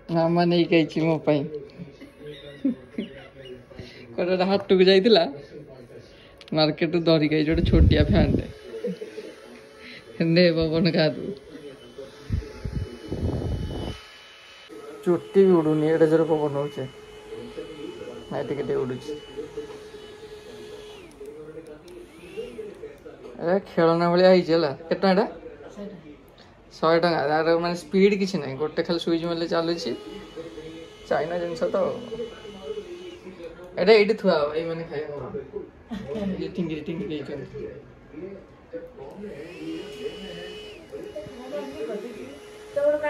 मामा नहीं कही मो कोटा हाट को जाइला मार्केट धरिक गोटे छोटिया फैन टे पवन का चुट्टी भी उड़ूनी एडे जोर पवन हो उड़ू खेलना भाया है केटा 100 टका तार माने स्पीड किसी ना गोटे खाली सुइच मारे चलुची चाइना जिनस तो एटा ये थुआ ये मैंने खाई टिंगी टिंगी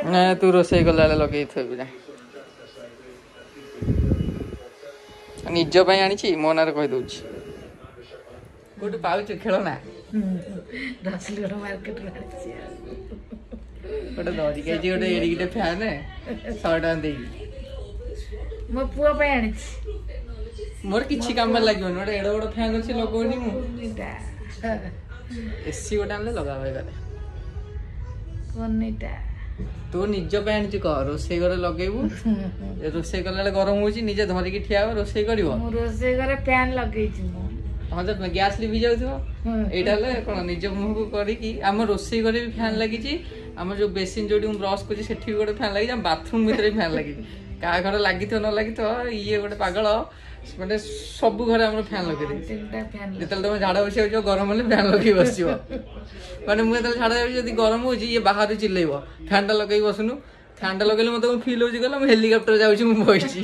ना तू रोसे गला लगे थोड़ा निज आनी मो ना कहीदे गोटे पाच खेलना गोटे धरिक गोटे एडिटे फैन 100 टका दे मो पुआ पे आनी मोर किछि काम लगे गोटे एड बड़ फैन अच्छे लगौनी एसी गोटे आने लगावे कोनीटा तू निज आनी कह रोसे घर लगेबू रोसे कला गरम हो निजे धरिकी ठिया रोसे कर रोसे घरे फैन लगे हाँ तो गैस लिभि जाऊ यहाँ कौन निज मुह को करके आम रोसे घरे भी फैन लगी आम जो बेसिन जो ब्रश कर गोटे फैन लगी बाथरूम भर फैन लगी क्या घर लगी न लगी ये गोटे पागल माने सब घर आम फैन लगे जो तुम झाड़ा बस गरम हेल्ले फैन लगे बस माने मुझे झाड़ा जाऊँ गरम हो बाहर चिल्लैब फैन टा लगे बसुनु फैन टा लगे मत फिल हो गला हेलिकप्टर जाऊँ बही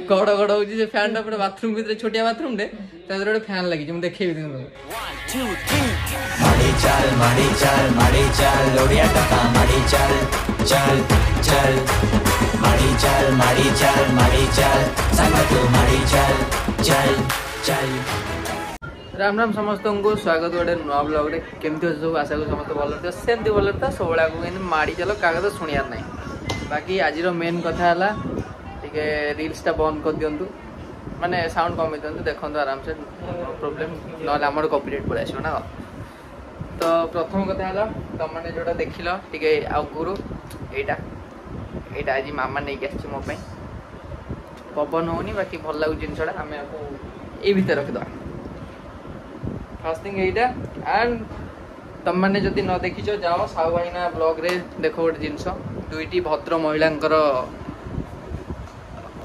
गड़ गड़ हो फैन टा पूरा बाथरूम भर छोटिया बाथरूम टे गोटे फैन लगी मुझे देखे राम राम समस्त को स्वागत गोटे नुआ ब्लॉग केमती अच्छे सब आशा करूँ समस्त भल सेमती भल था सब माड़ी चल क्या कथा शुणियार ना बाकी आज मेन कथा टे रिल्सटा बंद कर दिंतु माने साउंड कमे दिंतु देखो आराम से प्रोब्लेम ना कॉपीराइट पड़े आसो ना तो प्रथम कथा तुम मैंने जोटा देखिल टे आगुरु यहाँ यहाँ आज मामा नहीं आसी मो पवन होनी बाकी भल लगुच जिनसा आम ये भितर रखीद फर्स्ट थिंग यहाँ एंड तुम मैंने जदि न देखीच जाओ साहू भाईना ब्लॉग रे देख गोटे जिनस दुईटी भद्र महिला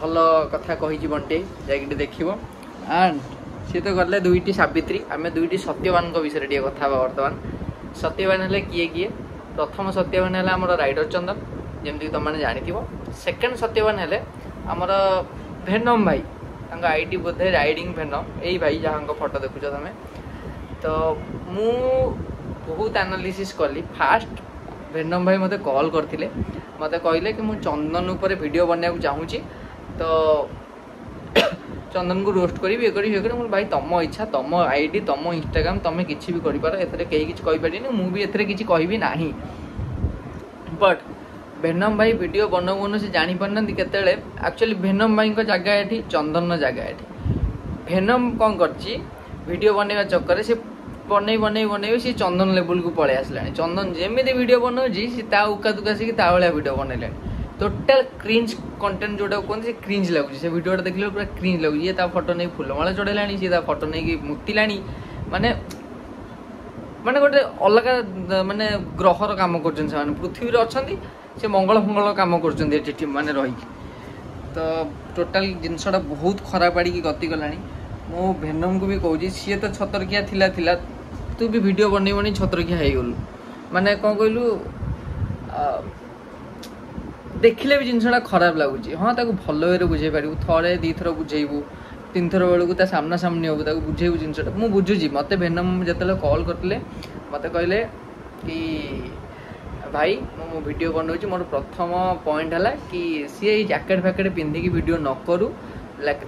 भल कथा कही बंटे जाकि देख एंड सी तो गले दुईटी सावित्री आम दुईटी सत्यवान विषय टे कथा बर्तमान सत्यवान है किए किए प्रथम सत्यवान है आम राइडर चंदन जमती तुम मैंने जानी सेकेंड सत्यवान है आमर भेनम भाई आईडी बोधे राइडिंग भेनम यही भाई जहाँ फोटो देखुच तुम तो मु बहुत एनालिसिस कली फास्ट भेनम भाई मते कॉल करथिले मते कहले कि मु चंदन ऊपर वीडियो बनने को चाहूची तो चंदन को रोस्ट करी ये करी भाई तुम इच्छा तुम आईडी तुम इंस्टाग्राम तुम किसी भी कर कहीं किसी कहीपरि मुझे एथरे किसी कहबी नहीं बट भेनम भाई वीडियो बनाऊ से जानी पारना केते एक्चुअली भेनम भाई जगह ये चंदन जगह ये भेनम कौन करची वीडियो बनवा चक्कर से बनई बनई बनई सी चंदन लेवल को पलि आसला चंदन जमी वीडियो बनाऊँगी सी उका दुका सी भाया वीडियो बनइले टोटाल क्रिंज कंटेंट जोटा कहते क्रिंज लगुच से वीडियो देखिए पूरा क्रिंज लगुच ये फोटो नहीं फुलमाला चढ़ेला सी फोटो नहीं मुतिला माने माने गोटे अलग माने ग्रहर काम कर पृथ्वी अच्छा से मंगल फंगल काम कर माने रही तो टोटाल जिनसा बहुत खराब आड़ी गति गला मो भेनम को भी कहूँ सी तो छतरकिया थिला तू भी वीडियो बनई बनी छतरकिया हो गलु माने कौन कहलु देखिले भी जिनसा खराब लगुच हाँ ताको भल वे बुझे पारू थे दी थर बुझेबू 3 थर बेलू सामना सामनी हबू ताको बुझेबू जिनसा मुझे बुझुची मत भेनम जो कॉल करते मत कहले कि भाई मो वीडियो बनाऊँ मोर प्रथम पॉइंट है कि सी जैकेट फैकेट पिंधिकी वीडियो न करूँ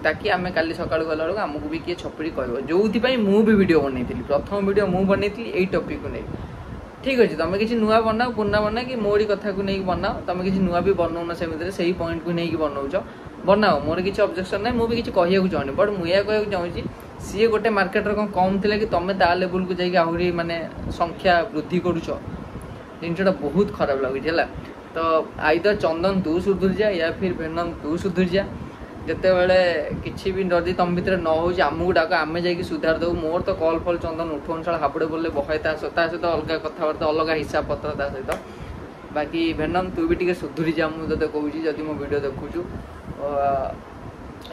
ताकि आम काली सका गला बेलू आमको भी किए छपड़ी कह जो मुझे वीडियो बनई प्रथम वीडियो मुझे बनई यही टॉपिक को नहीं ठीक अच्छे तुम किसी नुआ बनाओ पुराना बना कि मोरी कथा को नहीं बनाओ तुम किसी नुआ भी बनाऊना से पॉइंट को नहीं बनाऊच बनाओ मोर किसी ऑब्जेक्शन ना मुझे किसी कहूँ चाहूनी बट मुझे कहूँ चाहूँगी सी गोटे मार्केट कौन कम थी कि तुम ता लेवल को जाकि आहरी माने संख्या वृद्धि करुच जिनसा बहुत खराब लगुच है तो आइदर चंदन तू सुधुरी जा या फिर भेनम तू सुधुरी जा जिते बड़े किसी भी जदि तुम भितर न हो आमको डाक आम जा सुधार दो मोर तो कल फल चंदन उठौन शाला हाबड़े बोले बहे सहित अलग कथबार्ता अलग हिसाब पत्र ता सहित बाकी भेनम तू भी टे सुधुरी जा मुझे कहूँ जदि मो वीडियो देखुचु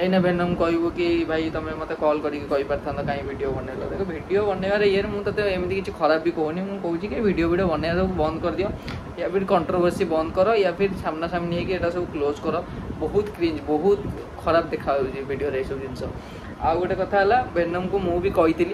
एने भेनम कहबू कि भाई तुम मत कल करता कहीं वीडियो बनैल देख वीडियो बनैबार ये मुझे एमती किसी खराब भी कहूनी मुझे कहूँ कि वीडियो बनैया सब बंद कर दियो या फिर कंट्रोवर्सी बंद कर या फिर सामना सामनी होकर सब क्लोज कर बहुत क्रिंज बहुत खराब देखा वीडियो ये सब जिन आउ गोटे कथा है भेनम को मुझे कही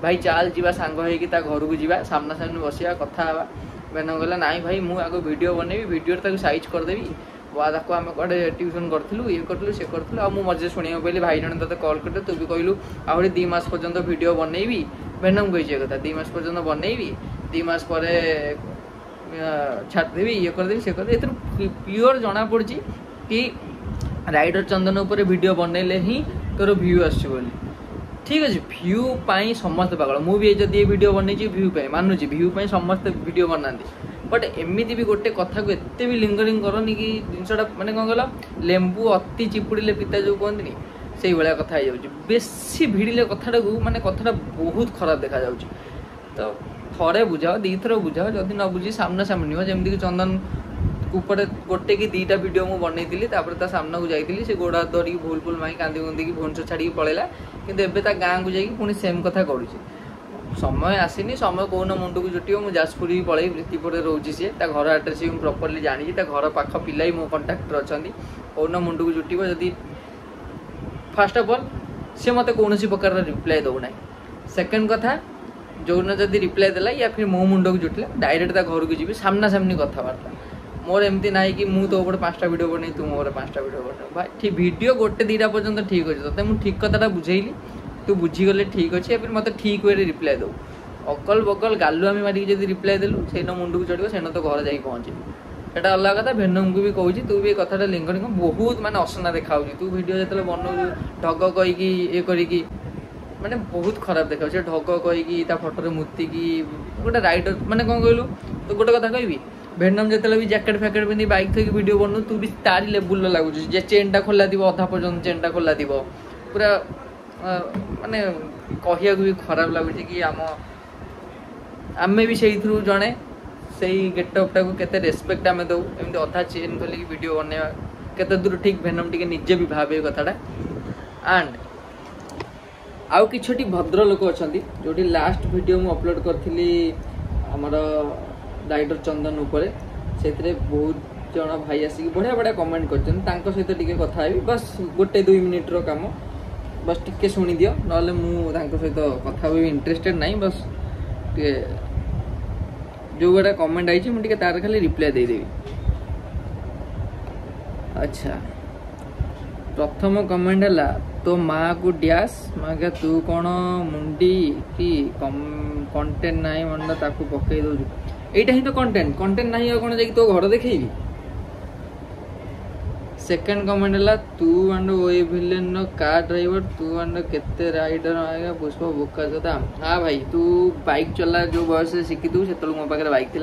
भाई चाल जा सांग होगी घर को जा सामना सामनी बसिया कथा हाँ भेनम कहला ना भाई मुझे आगे वीडियो बनैबी वीडियो साइज करदेवी वाको आम कड़े ट्यूशन करूँ ये करूँ से करूँ आ मजे शुणा पाइली भाई जन ते कल करते तू भी कहलु आहरी 2 मास पर्यंत वीडियो बनैबी भेनम कही कथा 2 मास पर्यंत बनैबी 2 मास पर छाड़देवी ये करदेवी से करदेवी प्योर जना पड़ी कि राइडर चंदन उपर वीडियो बनैले ही तोर व्यू आसो ठीक अच्छे व्यू पाई समस्त पागल मुझे जदि वीडियो बनई व्यू पाई मानुची व्यू पाई समस्त वीडियो बनाती बट एमती भी गोटे कथा को एत भी लिंगरिंग करनी कि जिनसा माने कौन कहल लेंबू अति चिपुड़े पिता जो कहते से भाया कथा हो बेसी भिड़े कथा को माने कथा बहुत खराब देखा जाऊँगी तो थे बुझाओ 2 थर बुझाओ जदि न बुझी सामना सामनी हो जमीक चंदन ऊपर गोटे कि 2टा वीडियो मुझे बनई ता सामना को जाइली से गोड़ हाथ धरिकी भूल भूल माई कांदी कुंदी भुवनेश्वर छाड़ी पलैला कि गाँव को जाकि पुणी सेम कथा करुचे समय आसीनी समय कौन मुंड को जुटिव मुझे जाजपुर भी पलि प्रीतिपुर रोचे सी घर आड्रेस भी प्रॉपर्ली जानी घर पाख पिला मो कंटाक्टर अच्छा कौन मुंड को जुटिव जदि फास्ट अफ ऑल सी मत कौन प्रकार रिप्लाई दौना सेकेंड कथा जो जदि रिप्लाई देला या फिर मो मुंड को जुटिला डायरेक्ट घर को जी सामना सामनी कथबार्ता मोर एमती ना कि मुझे तो ऊपर 5टा वीडियो बन तू मोर 5टा वीडियो बन भाई ठीक वीडियो गोटे 2टा पर्यंत ठीक अच्छे तो मुझे ठीक कथा बुझेली तू बुझीगले ठीक अच्छे फिर मत ठीक वे रिप्लाई दो अकल बकल गालुआमी मारिक जब रिप्लाई देलु से मुंड को चढ़ो से तो घर जा पहुँचे एटा अलग कथा भेनम को भी कहूँ तू भी कथा लिंक बहुत माने असना देखा तू वीडियो जो बनाऊ ढग कहीकि ये करी माने बहुत खराब देखा ढग कहीकि फोटो मुतिकी गोटे राइडर माने कौन कहलु तो गोटे कथा कहबी भेनम जो भी जैकेट फैकेट पिंधि बाइक थी वीडियो बनू तू भी तारी लेवल लगुच चेनटा खोला थी अधा पर्यटन चेनटा खोला थी पूरा माने कहया भी खराब लगुच कि आमे भी से जड़े से गेटअपटा को केते रेस्पेक्ट आम दौ एमती अधा चेन खोलिक वीडियो बनवा केते दूर ठीक भेनम टी निजे भी भावे कथाटा एंड आउ किछोटी भद्र लोक अच्छा जो लास्ट वीडियो मु अपलोड करी आमर राइडर चंदन उपर से बहुत जन भाई आसिक बढ़िया बढ़िया कमेंट कर सहित टिके कथा हेबी बस 1-2 मिनिट्र काम बस टिके शुणी दियो नले मु सहित कथा भी इंटरेस्टेड नहीं बस टे जो गोटा कमेंट आई मुझे तार खाली रिप्लाई देदेवी अच्छा प्रथम कमेंट है तो माँ को डैश माँ क्या तू कौन मुंडी कि कंटेंट नहीं मंडा ताकू पकई दो यहीटा ही तो कंटेंट नहीं कौन जा तो घर देखी सेकेंड कमेंट है तू एंड ओए विलेन कार ड्राइवर तू एंड केते राइडर आएगा पुष्प बोका जोता हाँ भाई तू बाइक चला जो बयस शिखी से मो पाखे बाइक थी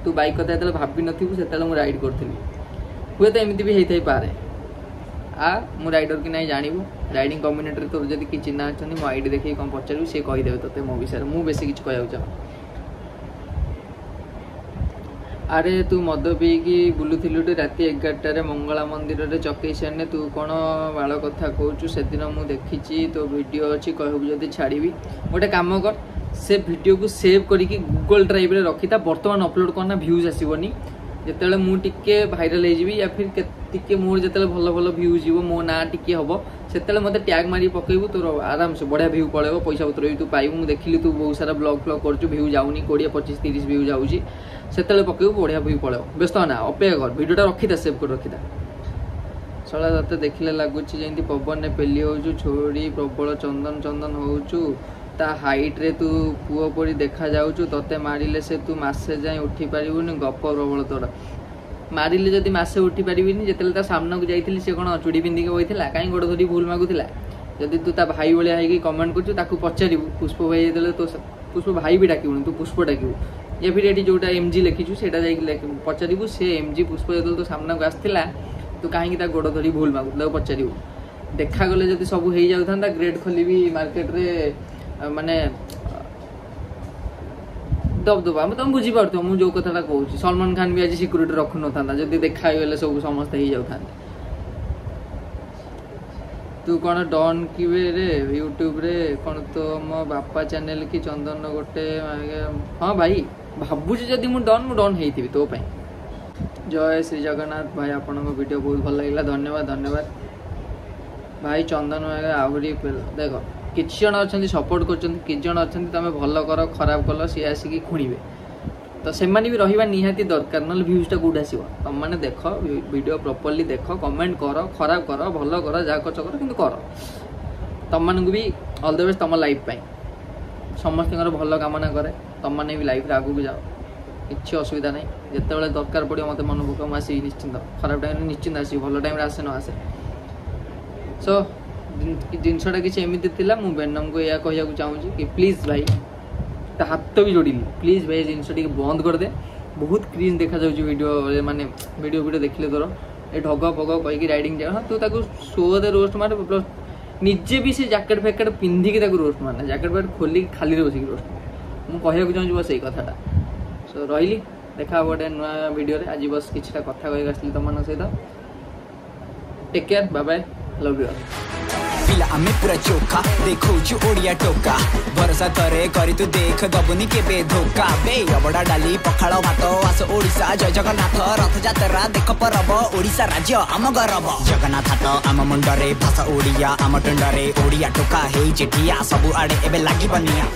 तू बाइक कथा जो भावी नथु से राइड करी हुए तो एमती भी होता ही पारे मु राइडर कि नहीं जानू राइडिंग कम्युनिटी तोर जब कि चिन्ह अच्छा मो आईडी देखिए कौन पचारू सी कहीदेवे तोते मो विषय मुझे बेस किसी कहूँ चाह अरे तू मद पीकी बुलूलु राति 11टार मंगला मंदिर में चकेशन ने तू कौन बाल कथा कहूँ से दिन मुझे देखी तो वीडियो अच्छी कहू जब छाड़ी गोटे कम कर से वीडियो को सेव करके गूगल ड्राइव में रखी था बर्तमान अपलोड करना व्यूज आसबनी जिते मुझे भाइराल हो या फिर टे मोर जो भल भल व्यूज जीव मो ना टी हम से मत टैग मारी पकेबू तोर आराम से बढ़िया व्यू पड़ेगा पैसा पत्र भी तू पाइबू मुझे देखिली तू बहुत सारा ब्लॉग फ्लॉग कर व्यू जाऊनी 20-25-30 व्यू जाऊँगी से पकेबू बढ़िया व्यू पड़ेगा व्यस्त ना अपेक्षा कर वीडियोटा रखी सेव कर रखी सला तते देखले लगुच जमी पवन ने पेली हो छोड़ी प्रबल चंदन चंदन हो ता हाइट रे तू पुओ परी देखा जाऊचु तते मारिले से तू मासे जाए उठी पारिबुनी गप प्रबल तोरा मारिले जदि मासे उठी पारिबिनी जेतेले ता सामना को जाइथिली से कोन चूड़ी पिंदी के बइथिला काई गोड़ धरी भूल मागुथिला जदि तू ता भाई भलिया हेकी कमेंट करछु ताकू पचारिबु पुष्प भाई जेतेले तो पुष्प भाई भी डाकिबुनी तू पुष्प डाकिबु या फिर ये जोटा एमजी लिखीचु से पचारू से एमजी पुष्प जो तो सामना को आसला तू कहीं गोड़ धरी भूल मागुला पचारू देखागले जब सब हो जाता ग्रेड खोली मार्केट रे माने दबदबा तुम बुझीपार मुझे जो कथा कहूँ सलमान खान भी आज सिक्यूरीटी रखु न था जब देखागले सब समस्त हो जाता तू कौन डन कि रे यूट्यूब रे कौन तो मो बापा चैनल की चंदन गोटे हाँ भाई भावुँ जदि मुझे डन होती तो जय श्री जगन्नाथ भाई आपण वीडियो बहुत भल लगे धन्यवाद धन्यवाद भाई चंदन आहरी देख कि जन अच्छा सपोर्ट कर तुम भल कर खराब कल सी आसिक खुणवे तो से भी रहा निहाती दरकार ना भ्यूजटा कौट आस तुम मैंने देख वीडियो प्रॉपर्ली देख कमेंट कर खराब कर भल कर जहाँ कर कि कर तुम मानक भी ऑल द बेस्ट तुम लाइफ समस्त भल कामना करे तुम मैंने भी लाइफ आगू जाओ किसी असुविधा नहीं जिते बड़े दरकार पड़ो मत मन भूक आस निश्चिंत खराब टाइम निश्चिंत आस भल टाइम आसे न आसे सो जिनसटा किसी एमती थी मुझे बेनम को यह कहूँ चाहूँगी कि प्लीज भाई हाथ भी जोड़ी प्लीज भाई जिनस बंद कर दे बहुत क्रिंज देखा जाऊँ वीडियो माने वीडियो देखिले तोर ये ढग फग कहीकि राइडिंग जाए हाँ तू शो दे रोस्ट मार प्लस निजे भी से जैकेट फैकेट पिंधिकी रोस्ट मारना जैकेट फैकेट खोलिक खाली बसिक रोस्ट मुझे कहूँ चाहूँगी बस यही कथाटा सो रही देखा गोटे नुआ वीडियो आज बस किसी कथा कही आसली तुम सहित take care bye bye love you पिला आमे पूरा चोखा देखो ओडिया टोका भरोसा करे करी तू देख दबुनी के धोखा बे अबड़ा डाली पखाड़ भात आस ओडिशा जय जगन्नाथ रथ यात्रा देख परब ओडिशा राज्य आम गौरव जगन्नाथ हाथ आम मुंडरे भाषा ओडिया आम टुंडरे ओडिया टोका हे चिठिया सबु आड़े एबे लागी बनिया।